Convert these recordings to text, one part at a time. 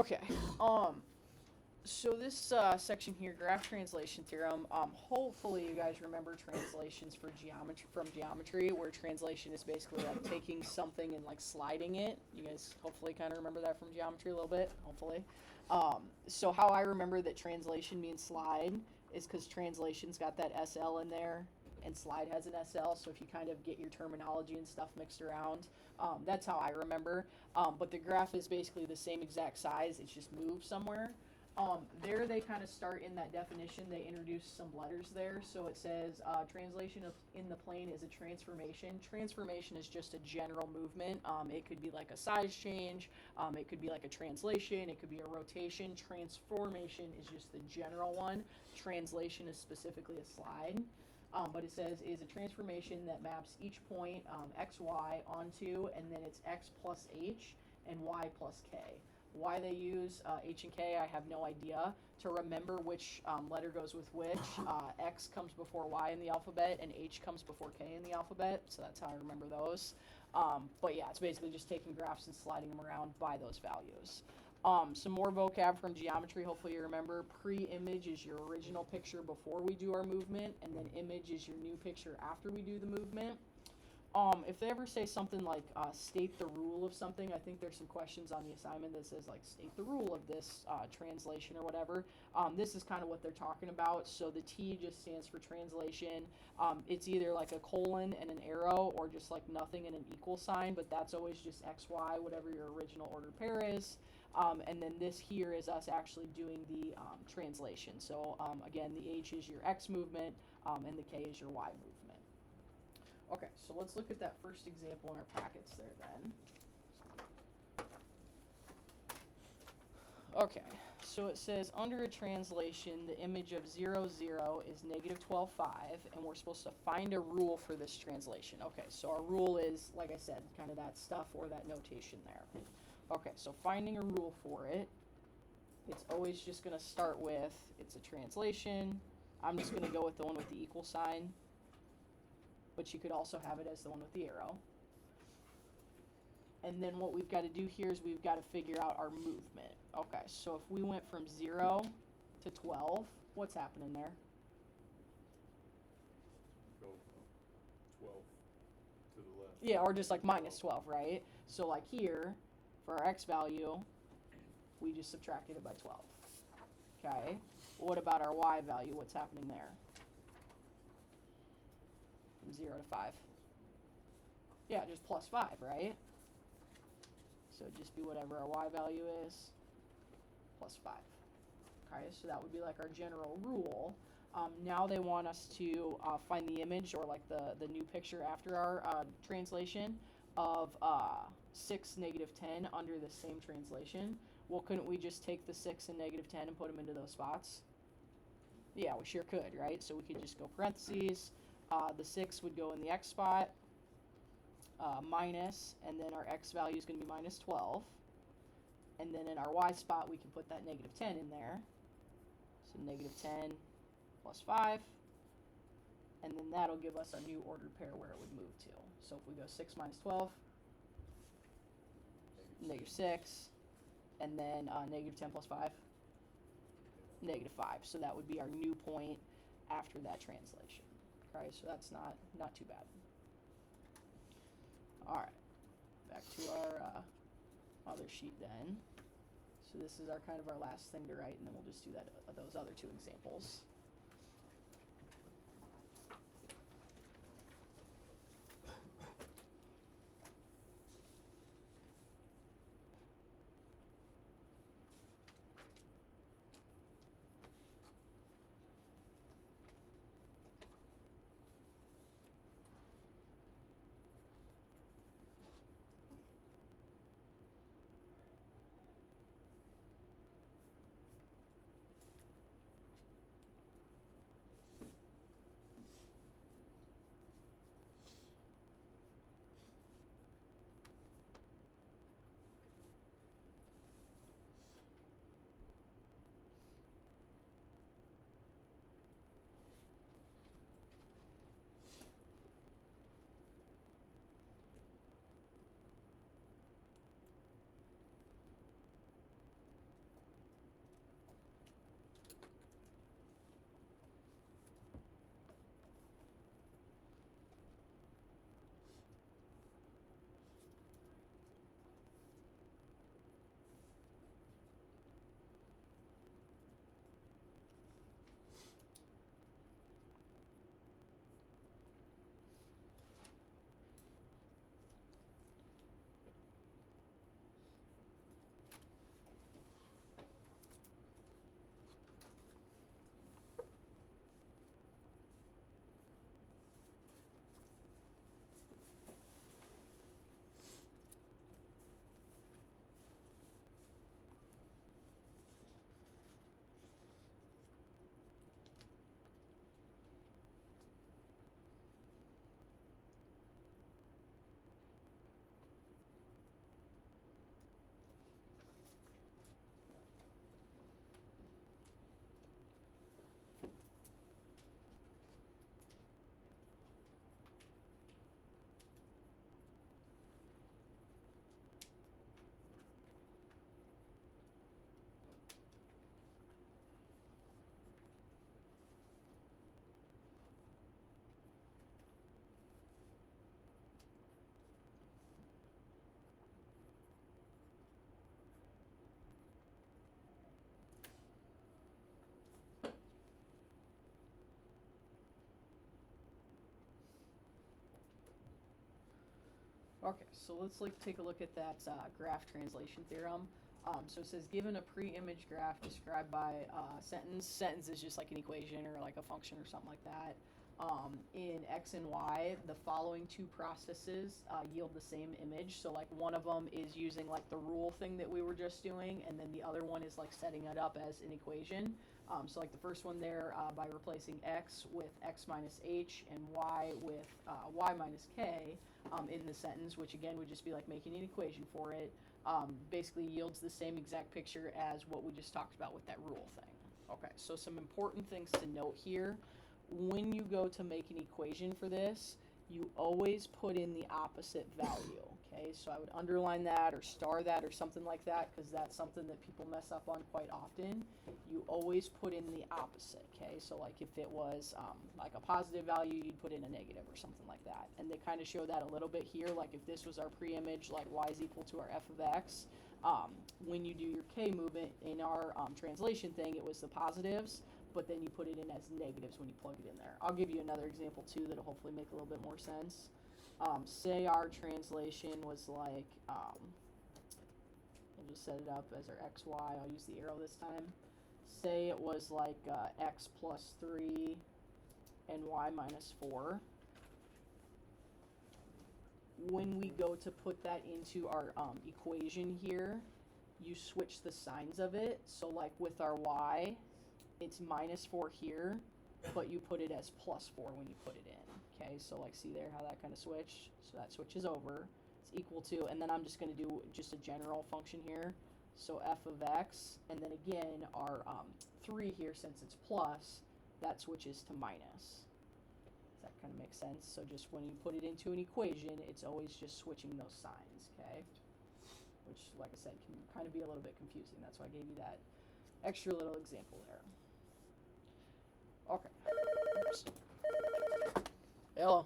Okay. So this section here, graph translation theorem. Hopefully you guys remember translations for geometry from geometry, where translation is basically like taking something and like sliding it. You guys hopefully kind of remember that from geometry a little bit. Hopefully. So how I remember that translation means slide is because translation's got that SL in there, and slide has an SL. So if you kind of get your terminology and stuff mixed around, that's how I remember. But the graph is basically the same exact size. It's just moved somewhere. There they kind of start in that definition. They introduce some letters there. So it says translation of in the plane is a transformation. Transformation is just a general movement. It could be like a size change. It could be like a translation. It could be a rotation. Transformation is just the general one. Translation is specifically a slide. But it says is a transformation that maps each point x, y onto, and then it's x plus h and y plus k. Why they use H and K, I have no idea. To remember which letter goes with which, X comes before Y in the alphabet, and H comes before K in the alphabet, so that's how I remember those. But yeah, it's basically just taking graphs and sliding them around by those values. Some more vocab from geometry, hopefully you remember. Pre-image is your original picture before we do our movement, and then image is your new picture after we do the movement. If they ever say something like state the rule of something, I think there's some questions on the assignment that says like state the rule of this translation or whatever. This is kind of what they're talking about. So the T just stands for translation. It's either like a colon and an arrow or just like nothing and an equal sign, but that's always just X, Y, whatever your original ordered pair is. And then this here is us actually doing the translation. So again, the H is your X movement and the K is your Y movement. Okay, so let's look at that first example in our packets there then. Okay, so it says under a translation, the image of 0, 0 is negative 12, 5, and we're supposed to find a rule for this translation. Okay, so our rule is, like I said, kind of that stuff or that notation there. Okay, so finding a rule for it, it's always just going to start with, it's a translation. I'm just going to go with the one with the equal sign. But you could also have it as the one with the arrow. And then what we've got to do here is we've got to figure out our movement. Okay, so if we went from 0 to 12, what's happening there? Go from 12 to the left. Yeah, or just like minus 12, right? So like here, for our x value, we just subtracted it by 12. Okay, what about our y value? What's happening there? From 0 to 5. Yeah, just plus 5, right? So it'd just be whatever our y value is, plus 5. Okay, so that would be like our general rule. Now they want us to find the image or like the new picture after our translation of 6, negative 10 under the same translation. Well, couldn't we just take the 6 and negative 10 and put them into those spots? Yeah, we sure could, right? So we could just go parentheses. The 6 would go in the x spot, minus, and then our x value is going to be minus 12. And then in our y spot, we can put that negative 10 in there. So negative 10 plus 5. And then that'll give us a new ordered pair where it would move to. So if we go 6 minus 12, negative 6, and then negative 10 plus 5, negative 5. So that would be our new point after that translation. Okay, so that's not too bad. All right, back to our other sheet then. So this is our kind of our last thing to write, and then we'll just do that those other two examples. Okay, so let's take a look at that graph translation theorem. So it says, given a pre-image graph described by sentence. Sentence is just like an equation or like a function or something like that. In X and Y, the following two processes yield the same image. So like one of them is using like the rule thing that we were just doing, and then the other one is like setting it up as an equation. So like the first one there, by replacing X with X minus H and Y with Y minus K in the sentence, which again would just be like making an equation for it, basically yields the same exact picture as what we just talked about with that rule thing. Okay, so some important things to note here. When you go to make an equation for this, you always put in the opposite value, okay? So I would underline that or star that or something like that, because that's something that people mess up on quite often. You always put in the opposite, okay? So like if it was like a positive value, you'd put in a negative or something like that. And they kind of show that a little bit here, like if this was our pre-image, like y is equal to our f of x, when you do your k movement in our translation thing, it was the positives, but then you put it in as negatives when you plug it in there. I'll give you another example too that'll hopefully make a little bit more sense. Say our translation was like, we'll just set it up as our xy, I'll use the arrow this time. Say it was like x plus 3 and y minus 4. When we go to put that into our equation here, you switch the signs of it. So like with our y, it's minus 4 here, but you put it as plus 4 when you put it in. Okay, so like see there how that kind of switched? So that switches over. It's equal to, and then I'm just going to do just a general function here. So f of x, and then again our 3 here, since it's plus, that switches to minus. Does that kind of make sense? So just when you put it into an equation, it's always just switching those signs, okay? Which, like I said, can kind of be a little bit confusing. That's why I gave you that extra little example there. Okay. Oops. Hello.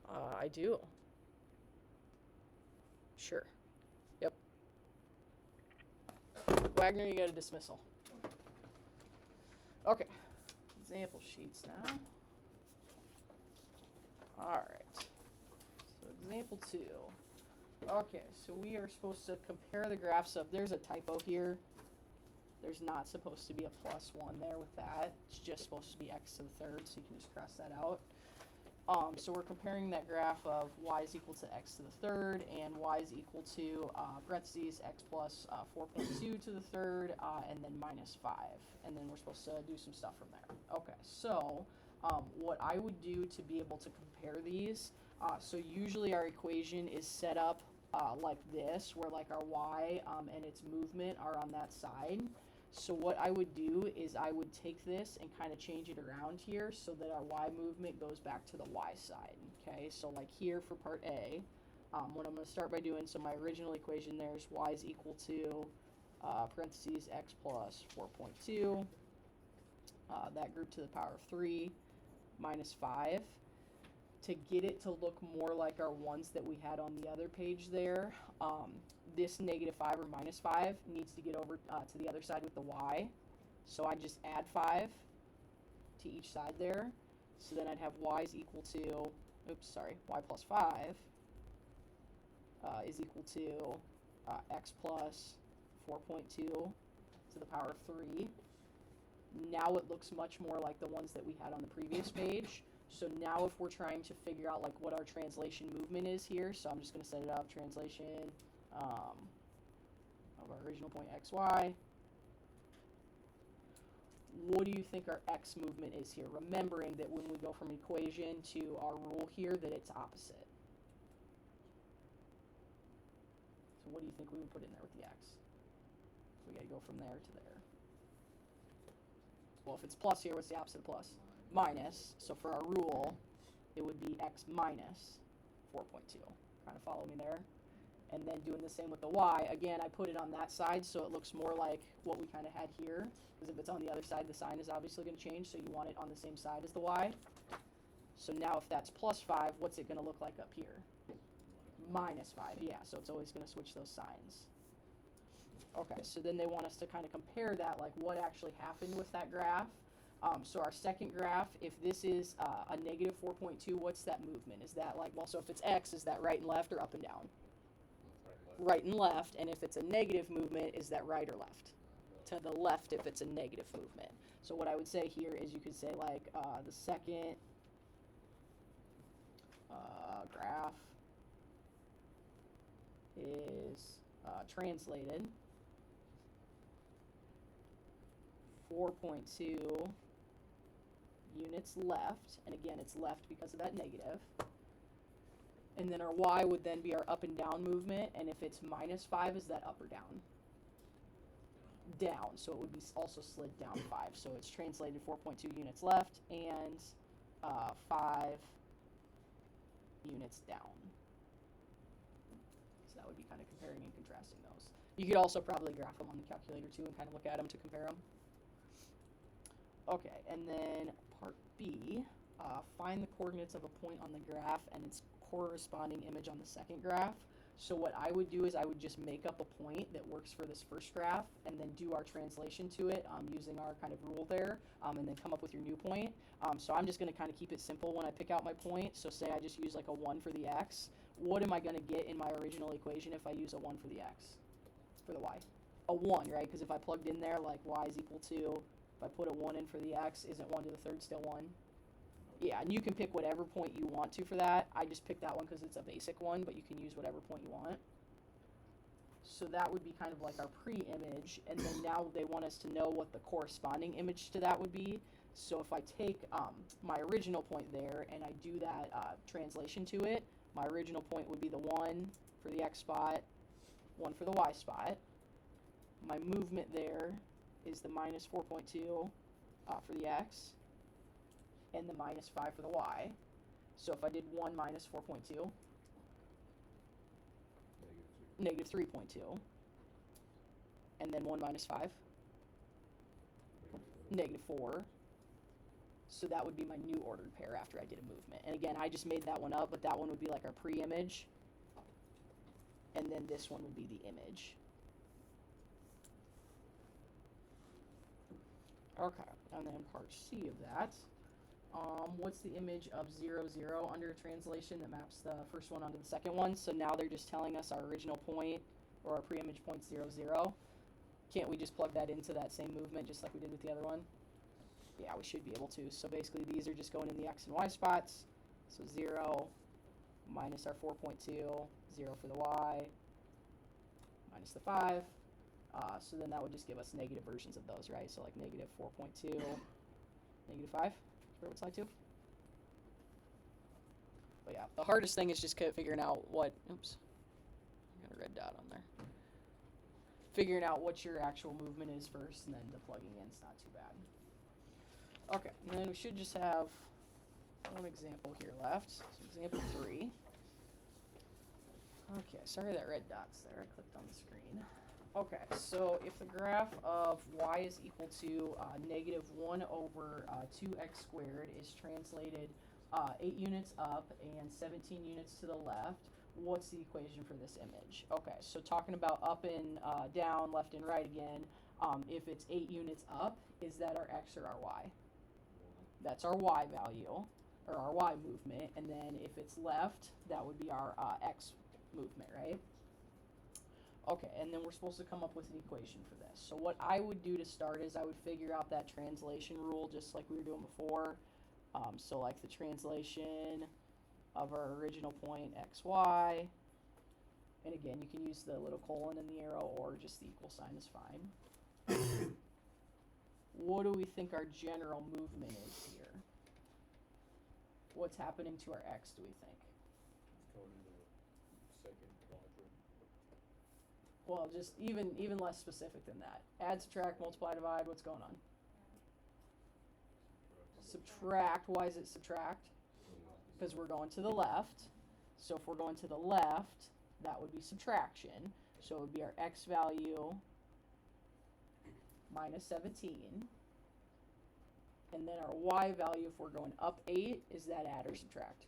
I do. Sure. Yep. Wagner, you got a dismissal. Okay. Example sheets now. Alright. So example 2. Okay, so we are supposed to compare the graphs of, there's a typo here. There's not supposed to be a plus 1 there with that. It's just supposed to be x to the third, so you can just cross that out. So we're comparing that graph of y is equal to x to the third and y is equal to parentheses x plus 4.2 to the third and then minus 5. And then we're supposed to do some stuff from there. Okay, so what I would do to be able to compare these, so usually our equation is set up like this, where like our y and its movement are on that side. So what I would do is I would take this and kind of change it around here so that our y movement goes back to the y side, okay? So like here for part A, what I'm going to start by doing, so my original equation there is y is equal to parentheses x plus 4.2, that group to the power of 3, minus 5. To get it to look more like our ones that we had on the other page there, this negative 5 or minus 5 needs to get over to the other side with the y. So I just add 5 to each side there. So then I'd have y is equal to, y plus 5 is equal to x plus 4.2 to the power of 3. Now it looks much more like the ones that we had on the previous page. So now if we're trying to figure out like what our translation movement is here, so I'm just going to set it up, translation of our original point xy. What do you think our x movement is here? Remembering that when we go from equation to our rule here, that it's opposite. So what do you think we would put in there with the x? So we got to go from there to there. Well, if it's plus here, what's the opposite of plus? Minus. So for our rule, it would be x minus 4.2. Kind of follow me there? And then doing the same with the y. Again, I put it on that side so it looks more like what we kind of had here. Because if it's on the other side, the sign is obviously going to change. So you want it on the same side as the y. So now if that's plus 5, what's it going to look like up here? Minus 5. Yeah, so it's always going to switch those signs. Okay, so then they want us to kind of compare that, like what actually happened with that graph. So our second graph, if this is a negative 4.2, what's that movement? Is that like, well, so if it's x, is that right and left or up and down? Right and left. And if it's a negative movement, is that right or left? To the left if it's a negative movement. So what I would say here is you could say like the second graph is translated 4.2 units left, and again it's left because of that negative. And then our y would then be our up and down movement, and if it's -5, is that up or down? Down, so it would be also slid down 5. So it's translated 4.2 units left and 5 units down. So that would be kind of comparing and contrasting those. You could also probably graph them on the calculator too and kind of look at them to compare them. Okay, and then part B, find the coordinates of a point on the graph and its corresponding image on the second graph. So what I would do is I would just make up a point that works for this first graph and then do our translation to it using our kind of rule there, and then come up with your new point. So I'm just going to kind of keep it simple when I pick out my point. So say I just use like a 1 for the x. What am I going to get in my original equation if I use a 1 for the x? For the y? A 1, right? Because if I plugged in there like y is equal to, if I put a 1 in for the x, isn't 1 to the third still 1? Yeah, and you can pick whatever point you want to for that. I just picked that one because it's a basic one, but you can use whatever point you want. So that would be kind of like our pre-image, and then now they want us to know what the corresponding image to that would be. So if I take my original point there and I do that translation to it, my original point would be the 1 for the x spot, 1 for the y spot. My movement there is the -4.2 for the x, and the -5 for the y. So if I did 1 minus 4.2, -3.2, and then 1 minus 5, -4. So that would be my new ordered pair after I did a movement. And again, I just made that one up, but that one would be like our pre-image, and then this one would be the image. Okay, and then part C of that. What's the image of 0, 0 under a translation that maps the first one onto the second one? So now they're just telling us our original point, or our pre-image point 0, 0. Can't we just plug that into that same movement just like we did with the other one? Yeah, we should be able to. So basically these are just going in the x and y spots. So 0 minus our 4.2, 0 for the y, minus the 5. So then that would just give us negative versions of those, right? So like -4.2, -5. What slide to? But yeah, the hardest thing is just figuring out what, oops, I got a red dot on there. Figuring out what your actual movement is first, and then the plugging in is not too bad. Okay, and then we should just have one example here left. So example 3. Okay, sorry that red dot's there. I clicked on the screen. Okay, so if the graph of y is equal to -1 over 2x squared is translated 8 units up and 17 units to the left, what's the equation for this image? Okay, so talking about up and down, left and right again, if it's 8 units up, is that our x or our y? That's our y value, or our y movement, and then if it's left, that would be our x movement, right? Okay, and then we're supposed to come up with an equation for this. So what I would do to start is I would figure out that translation rule just like we were doing before. So like the translation of our original point xy, and again you can use the little colon in the arrow or just the equal sign is fine. What do we think our general movement is here? What's happening to our x, do we think? It's going into the second quadrant. Well, just even less specific than that. Add, subtract, multiply, divide, what's going on? Subtract. Why is it subtract? Because we're going to the left. So if we're going to the left, that would be subtraction. So it would be our x value minus 17. And then our y value, if we're going up 8, is that add or subtract?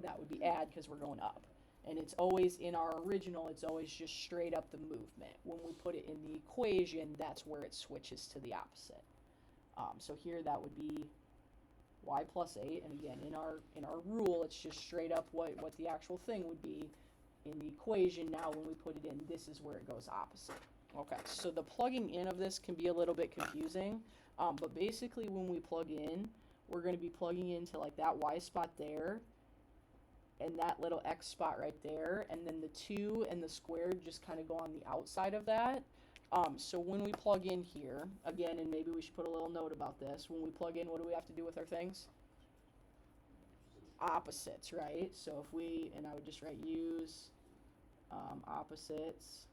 That would be add because we're going up. And it's always, in our original, it's always just straight up the movement. When we put it in the equation, that's where it switches to the opposite. So here that would be y plus 8, and again, in our rule, it's just straight up what the actual thing would be. In the equation now, when we put it in, this is where it goes opposite. Okay, so the plugging in of this can be a little bit confusing, but basically when we plug in, we're going to be plugging into like that y spot there, and that little x spot right there, and then the 2 and the squared just kind of go on the outside of that. So when we plug in here, again, and maybe we should put a little note about this, when we plug in, what do we have to do with our things? Opposites, right? So if we, and I would just write use opposites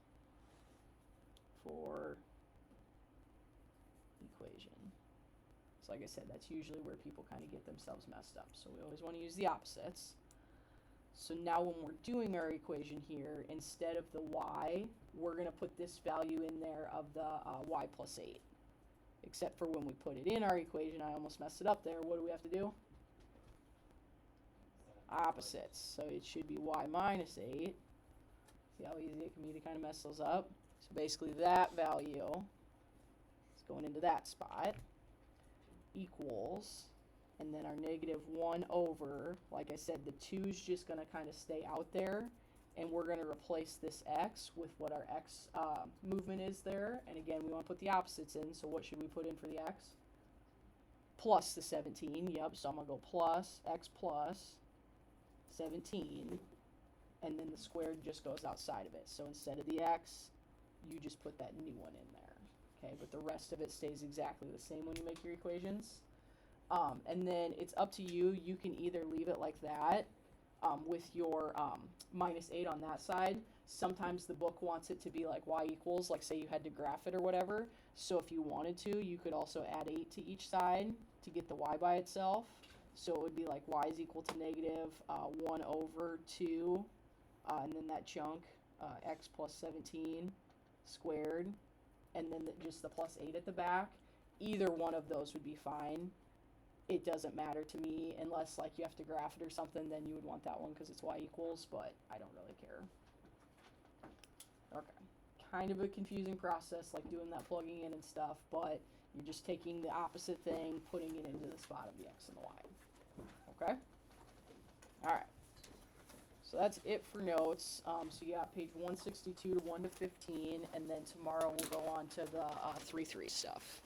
for equation. So like I said, that's usually where people kind of get themselves messed up. So we always want to use the opposites. So now when we're doing our equation here, instead of the y, we're going to put this value in there of the y plus 8. Except for when we put it in our equation, I almost messed it up there. What do we have to do? Opposites. So it should be y minus 8. See how easy it can be to kind of mess those up? So basically that value is going into that spot equals, and then our negative 1 over, like I said, the 2's just going to kind of stay out there, and we're going to replace this x with what our x movement is there. And again, we want to put the opposites in, so what should we put in for the x? Plus the 17, yep, so I'm going to go plus x plus 17, and then the squared just goes outside of it. So instead of the x, you just put that new one in there. Okay, but the rest of it stays exactly the same when you make your equations. And then it's up to you. You can either leave it like that with your minus 8 on that side. Sometimes the book wants it to be like y equals, like say you had to graph it or whatever. So if you wanted to, you could also add 8 to each side to get the y by itself. So it would be like y is equal to negative 1 over 2, and then that chunk, x plus 17 squared, and then just the plus 8 at the back. Either one of those would be fine. It doesn't matter to me, unless like you have to graph it or something, then you would want that one because it's y equals, but I don't really care. Okay, kind of a confusing process, like doing that plugging in and stuff, but you're just taking the opposite thing, putting it into the spot of the x and the y. Okay? Alright. So that's it for notes. So you got page 162 to 1 to 15, and then tomorrow we'll go on to the 3-3 stuff.